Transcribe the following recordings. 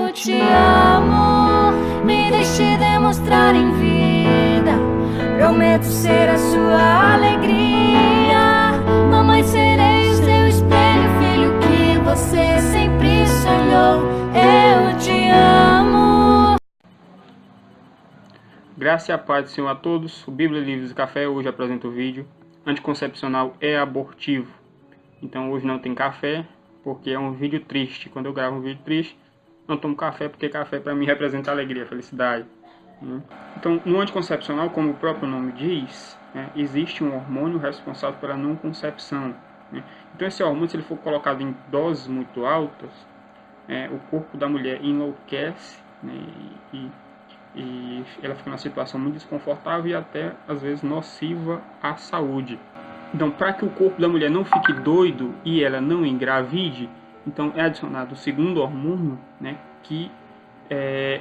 eu te amo. Me deixe demonstrar em vida. Prometo ser a sua alegria. Mamãe, serei o seu espelho, filho que você sempre sonhou. Eu te amo. Graça e a paz do Senhor a todos. O Bíblia Livros e Café hoje apresenta o vídeo Anticoncepcional é abortivo. Então hoje não tem café, porque é um vídeo triste. Quando eu gravo um vídeo triste, não tomo café, porque café para mim representa alegria, felicidade. Então, no anticoncepcional, como o próprio nome diz, existe um hormônio responsável pela não concepção. Então esse hormônio, se ele for colocado em doses muito altas, o corpo da mulher enlouquece, e ela fica numa situação muito desconfortável e até às vezes nociva à saúde. Então, para que o corpo da mulher não fique doido e ela não engravide, então é adicionado o segundo hormônio, que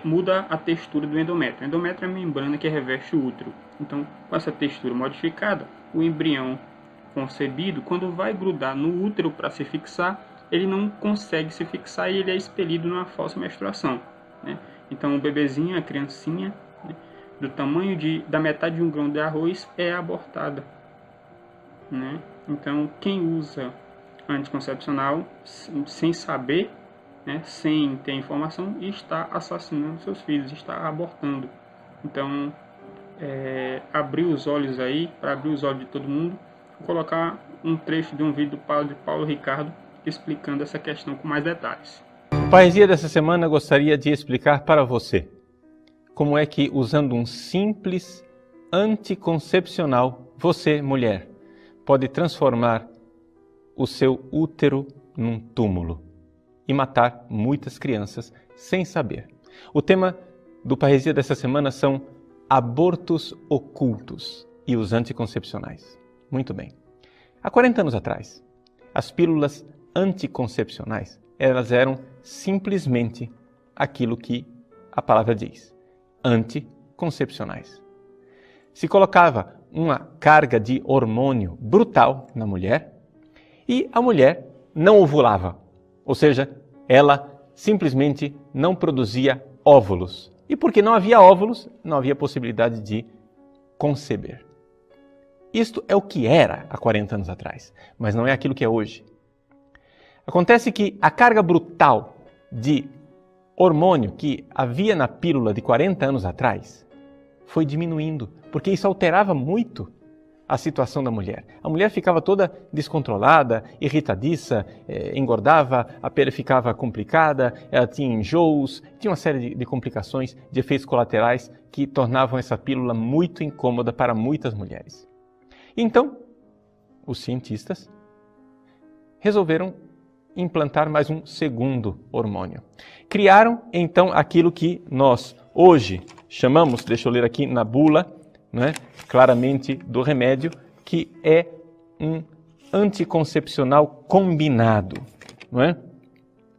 muda a textura do endométrio. O endométrio é a membrana que reveste o útero. Então, com essa textura modificada, o embrião concebido, quando vai grudar no útero para se fixar, ele não consegue se fixar e ele é expelido numa falsa menstruação. Então, o bebezinho, a criancinha, do tamanho da metade de um grão de arroz, é abortada. Então, quem usa anticoncepcional sem saber, sem ter informação, está assassinando seus filhos, está abortando. Então, abrir os olhos aí, para abrir os olhos de todo mundo, vou colocar um trecho de um vídeo do padre Paulo Ricardo explicando essa questão com mais detalhes. A poesia dessa semana gostaria de explicar para você como é que, usando um simples anticoncepcional, você, mulher, pode transformar o seu útero num túmulo e matar muitas crianças sem saber. O tema do Parresia dessa semana são abortos ocultos e os anticoncepcionais. Muito bem. Há 40 anos atrás, as pílulas anticoncepcionais, elas eram simplesmente aquilo que a palavra diz, anticoncepcionais. Se colocava uma carga de hormônio brutal na mulher e a mulher não ovulava, ou seja, ela simplesmente não produzia óvulos. E porque não havia óvulos, não havia possibilidade de conceber. Isto é o que era há 40 anos atrás, mas não é aquilo que é hoje. Acontece que a carga brutal de hormônio que havia na pílula de 40 anos atrás foi diminuindo, porque isso alterava muito a situação da mulher. A mulher ficava toda descontrolada, irritadiça, engordava, a pele ficava complicada, ela tinha enjoos, tinha uma série de complicações, de efeitos colaterais que tornavam essa pílula muito incômoda para muitas mulheres. Então, os cientistas resolveram implantar mais um segundo hormônio. Criaram, então, aquilo que nós hoje chamamos, deixa eu ler aqui na bula, claramente do remédio, que é um anticoncepcional combinado.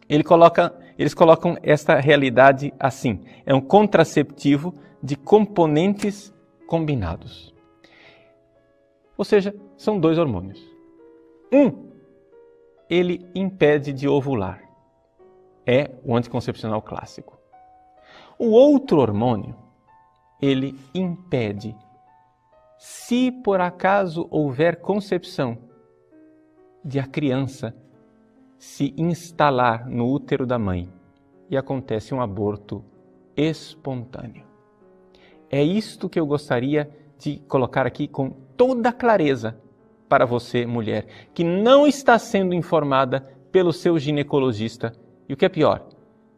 Eles colocam esta realidade assim, é um contraceptivo de componentes combinados. Ou seja, são dois hormônios. Ele impede de ovular. É o anticoncepcional clássico. O outro hormônio, ele impede, se por acaso houver concepção, de a criança se instalar no útero da mãe e acontece um aborto espontâneo. É isto que eu gostaria de colocar aqui com toda clareza para você, mulher, que não está sendo informada pelo seu ginecologista e o que é pior,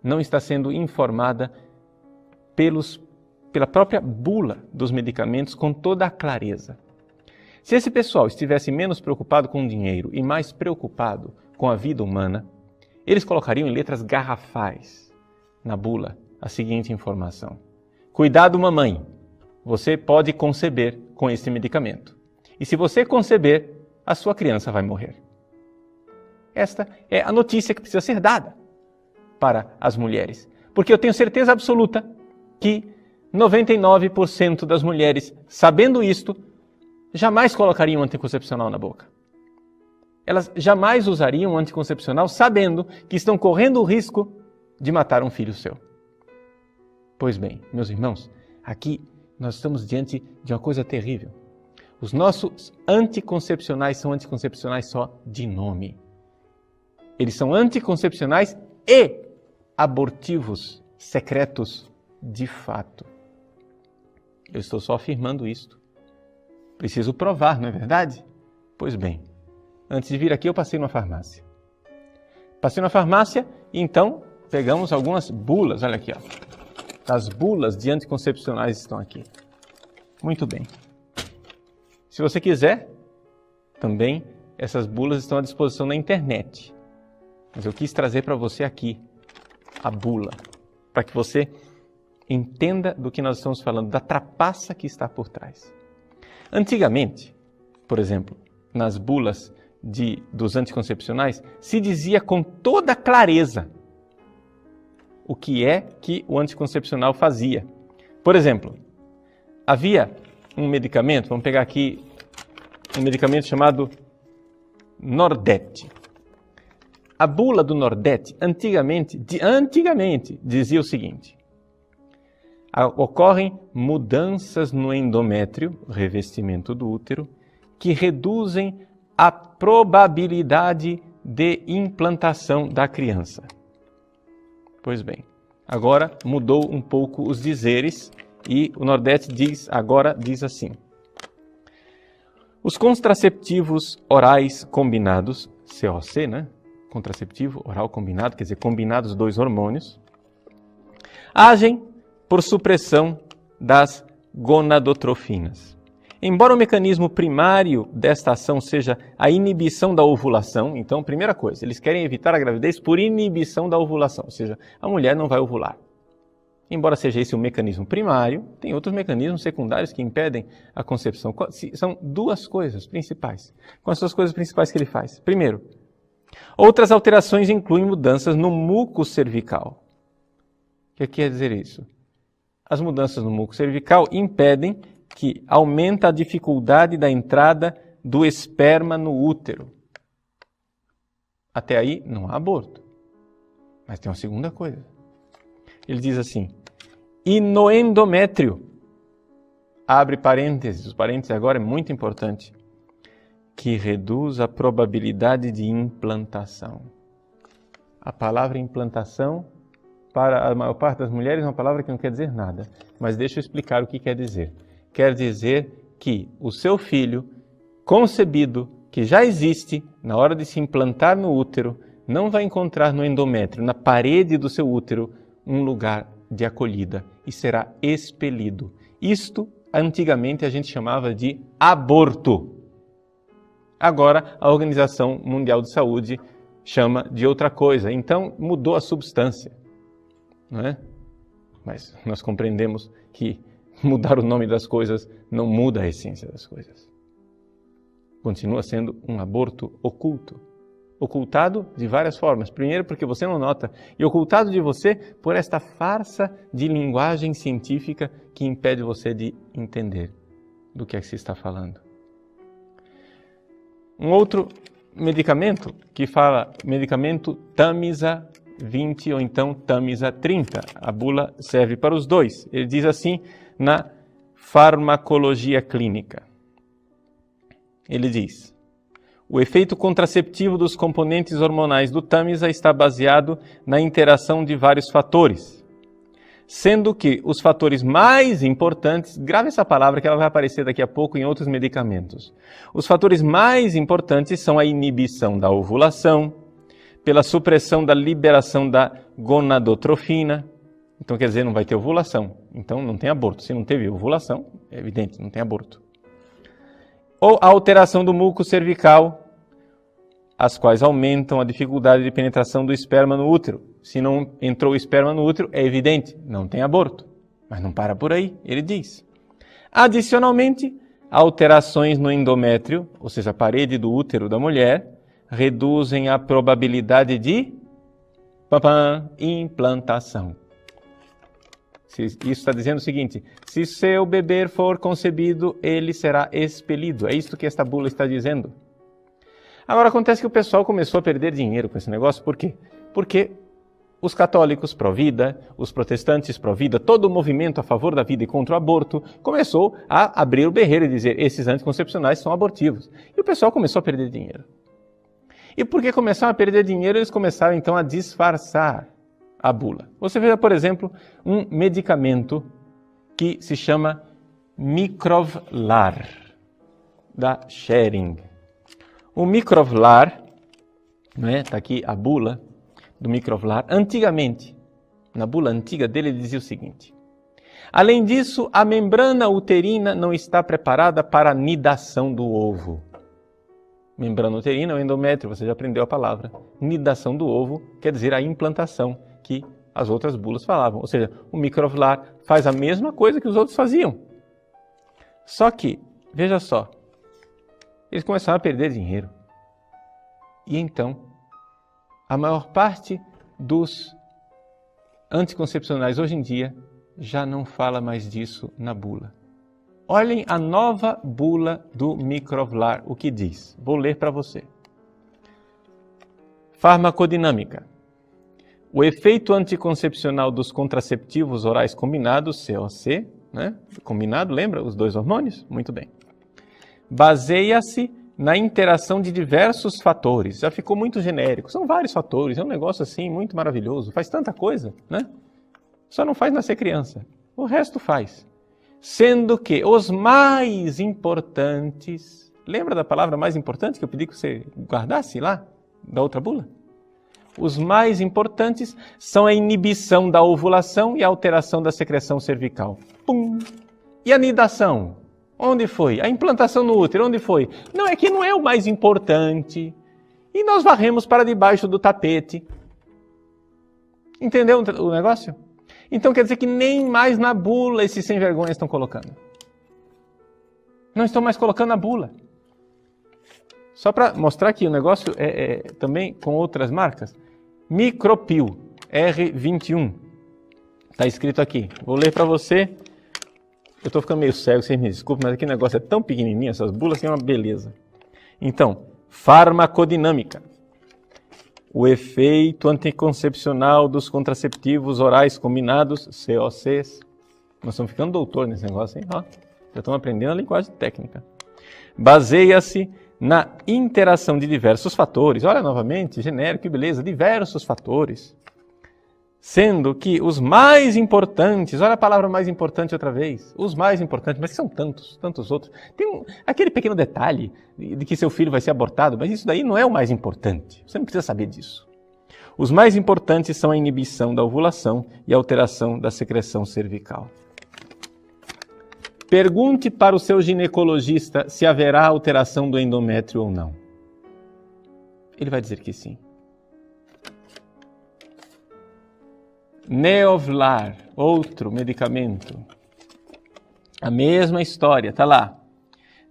não está sendo informada pela própria bula dos medicamentos com toda a clareza. Se esse pessoal estivesse menos preocupado com o dinheiro e mais preocupado com a vida humana, eles colocariam em letras garrafais na bula a seguinte informação: cuidado, mamãe, você pode conceber com esse medicamento. E se você conceber, a sua criança vai morrer. Esta é a notícia que precisa ser dada para as mulheres. Porque eu tenho certeza absoluta que 99% das mulheres, sabendo isto, jamais colocariam um anticoncepcional na boca. Elas jamais usariam um anticoncepcional sabendo que estão correndo o risco de matar um filho seu. Pois bem, meus irmãos, aqui nós estamos diante de uma coisa terrível. Os nossos anticoncepcionais são anticoncepcionais só de nome. Eles são anticoncepcionais e abortivos secretos de fato. Eu estou só afirmando isto. Preciso provar, não é verdade? Pois bem, antes de vir aqui eu passei numa farmácia. Passei na farmácia e então pegamos algumas bulas, olha aqui, ó. As bulas de anticoncepcionais estão aqui. Muito bem. Se você quiser, também essas bulas estão à disposição na internet. Mas eu quis trazer para você aqui a bula, para que você entenda do que nós estamos falando, da trapaça que está por trás. Antigamente, por exemplo, nas bulas dos anticoncepcionais, se dizia com toda clareza o que é que o anticoncepcional fazia. Por exemplo, havia um medicamento, vamos pegar aqui um medicamento chamado Nordete. A bula do Nordete, antigamente, dizia o seguinte: ocorrem mudanças no endométrio, revestimento do útero, que reduzem a probabilidade de implantação da criança. Pois bem, agora mudou um pouco os dizeres e o Nordeste agora diz assim: os contraceptivos orais combinados, COC, né? Contraceptivo oral combinado, quer dizer, combinados 2 hormônios, agem por supressão das gonadotrofinas. Embora o mecanismo primário desta ação seja a inibição da ovulação, então, primeira coisa, eles querem evitar a gravidez por inibição da ovulação, ou seja, a mulher não vai ovular. Embora seja esse o mecanismo primário, tem outros mecanismos secundários que impedem a concepção. São 2 coisas principais. Quais são as coisas principais que ele faz? Primeiro, outras alterações incluem mudanças no muco cervical. O que quer dizer isso? As mudanças no muco cervical impedem que aumenta a dificuldade da entrada do esperma no útero. Até aí não há aborto. Mas tem uma segunda coisa. Ele diz assim: e no endométrio, abre parênteses, os parênteses agora é muito importante, que reduz a probabilidade de implantação. A palavra implantação, para a maior parte das mulheres, é uma palavra que não quer dizer nada, mas deixa eu explicar o que quer dizer. Quer dizer que o seu filho, concebido, que já existe, na hora de se implantar no útero, não vai encontrar no endométrio, na parede do seu útero, um lugar de acolhida e será expelido. Isto, antigamente, a gente chamava de aborto. Agora, a Organização Mundial de Saúde chama de outra coisa. Então, mudou a substância, não é? Mas nós compreendemos que mudar o nome das coisas não muda a essência das coisas. Continua sendo um aborto oculto. Ocultado de várias formas. Primeiro, porque você não nota. E ocultado de você por esta farsa de linguagem científica que impede você de entender do que é que se está falando. Um outro medicamento que fala medicamento Tamisa 20 ou então Tamisa 30. A bula serve para os 2. Ele diz assim na farmacologia clínica. Ele diz: o efeito contraceptivo dos componentes hormonais do Tamisa está baseado na interação de vários fatores, sendo que os fatores mais importantes, grave essa palavra que ela vai aparecer daqui a pouco em outros medicamentos. Os fatores mais importantes são a inibição da ovulação, pela supressão da liberação da gonadotrofina. Então quer dizer, não vai ter ovulação, então não tem aborto. Se não teve ovulação, é evidente, não tem aborto. Ou a alteração do muco cervical, as quais aumentam a dificuldade de penetração do esperma no útero. Se não entrou o esperma no útero, é evidente, não tem aborto. Mas não para por aí, ele diz. Adicionalmente, alterações no endométrio, ou seja, a parede do útero da mulher, reduzem a probabilidade de implantação. Isso está dizendo o seguinte: se seu bebê for concebido, ele será expelido. É isso que esta bula está dizendo. Agora acontece que o pessoal começou a perder dinheiro com esse negócio. Por quê? Porque os católicos pró-vida, os protestantes pró-vida, todo o movimento a favor da vida e contra o aborto começou a abrir o berreiro e dizer esses anticoncepcionais são abortivos. E o pessoal começou a perder dinheiro. E porque começaram a perder dinheiro, eles começaram então a disfarçar a bula. Você veja, por exemplo, um medicamento que se chama Microvlar, da Schering. O Microvlar, está aqui a bula do Microvlar, antigamente, na bula antiga dele, ele dizia o seguinte: além disso, a membrana uterina não está preparada para a nidação do ovo. Membrana uterina, o endométrio, você já aprendeu a palavra. Nidação do ovo quer dizer a implantação que as outras bulas falavam. Ou seja, o Microvlar faz a mesma coisa que os outros faziam. Só que, veja só, eles começaram a perder dinheiro. E então, a maior parte dos anticoncepcionais hoje em dia já não fala mais disso na bula. Olhem a nova bula do Microvlar, o que diz. Vou ler para você. Farmacodinâmica. O efeito anticoncepcional dos contraceptivos orais combinados, COC, combinado, lembra? Os dois hormônios? Muito bem. Baseia-se na interação de diversos fatores. Já ficou muito genérico. São vários fatores. É um negócio assim muito maravilhoso. Faz tanta coisa, né? Só não faz nascer criança. O resto faz. Sendo que os mais importantes... Lembra da palavra mais importante que eu pedi que você guardasse lá, da outra bula? Os mais importantes são a inibição da ovulação e a alteração da secreção cervical. Pum! E a nidação? Onde foi? A implantação no útero, onde foi? Não, é que não é o mais importante. E nós varremos para debaixo do tapete. Entendeu o negócio? Então quer dizer que nem mais na bula esses sem vergonha estão colocando. Não estão mais colocando na bula. Só para mostrar que o negócio é também com outras marcas. Micropil R21. Está escrito aqui. Vou ler para você. Eu estou ficando meio cego, vocês me desculpem, mas aqui o negócio é tão pequenininho, essas bulas são uma beleza. Então, farmacodinâmica. O efeito anticoncepcional dos contraceptivos orais combinados, COCs. Nós estamos ficando doutor nesse negócio, hein? Ó, já estamos aprendendo a linguagem técnica. Baseia-se na interação de diversos fatores. Olha, novamente, genérico, que beleza, diversos fatores. Sendo que os mais importantes, olha a palavra mais importante outra vez, os mais importantes, mas que são tantos outros. Tem aquele pequeno detalhe de que seu filho vai ser abortado, mas isso daí não é o mais importante. Você não precisa saber disso. Os mais importantes são a inibição da ovulação e a alteração da secreção cervical. Pergunte para o seu ginecologista se haverá alteração do endométrio ou não. Ele vai dizer que sim. Neovlar, outro medicamento. A mesma história, está lá.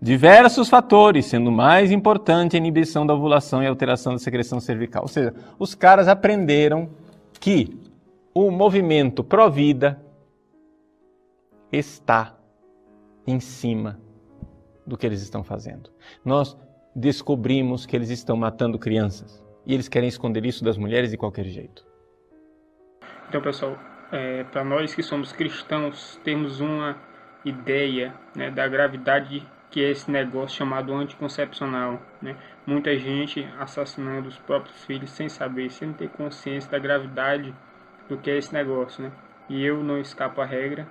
Diversos fatores, sendo mais importante a inibição da ovulação e a alteração da secreção cervical. Ou seja, os caras aprenderam que o movimento pró-vida está em cima do que eles estão fazendo. Nós descobrimos que eles estão matando crianças e eles querem esconder isso das mulheres de qualquer jeito. Então, pessoal, para nós que somos cristãos, temos uma ideia, da gravidade que é esse negócio chamado anticoncepcional. Muita gente assassinando os próprios filhos sem saber, sem ter consciência da gravidade do que é esse negócio. E eu não escapo à regra,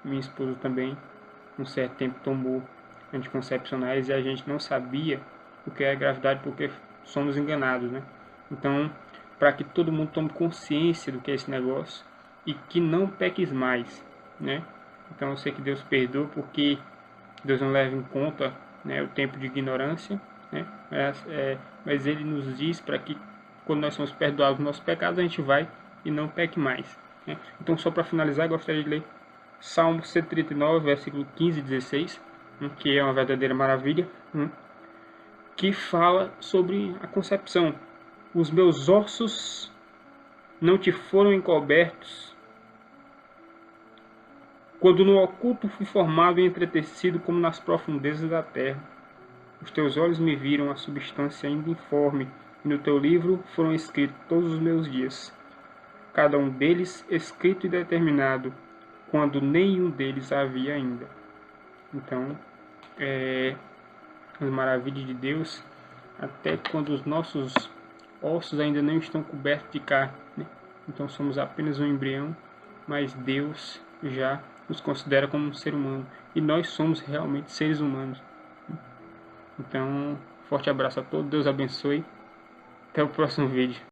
minha esposa também, um certo tempo tomou anticoncepcionais e a gente não sabia o que é a gravidade porque somos enganados. Então, para que todo mundo tome consciência do que é esse negócio e que não peques mais, Então eu sei que Deus perdoa porque Deus não leva em conta, o tempo de ignorância, mas Ele nos diz para que quando nós somos perdoados dos nossos pecados, a gente vai e não peque mais. Então, só para finalizar, gostaria de ler Salmo 139, versículo 15 e 16, que é uma verdadeira maravilha, que fala sobre a concepção. Os meus ossos não te foram encobertos, quando no oculto fui formado e entretecido como nas profundezas da terra. Os teus olhos me viram a substância ainda informe, e no teu livro foram escritos todos os meus dias, cada um deles escrito e determinado, quando nenhum deles havia ainda. Então, as maravilhas de Deus, até quando os nossos ossos ainda não estão cobertos de carne, né? Então somos apenas um embrião, mas Deus já nos considera como um ser humano, e nós somos realmente seres humanos. Então, forte abraço a todos, Deus abençoe, até o próximo vídeo.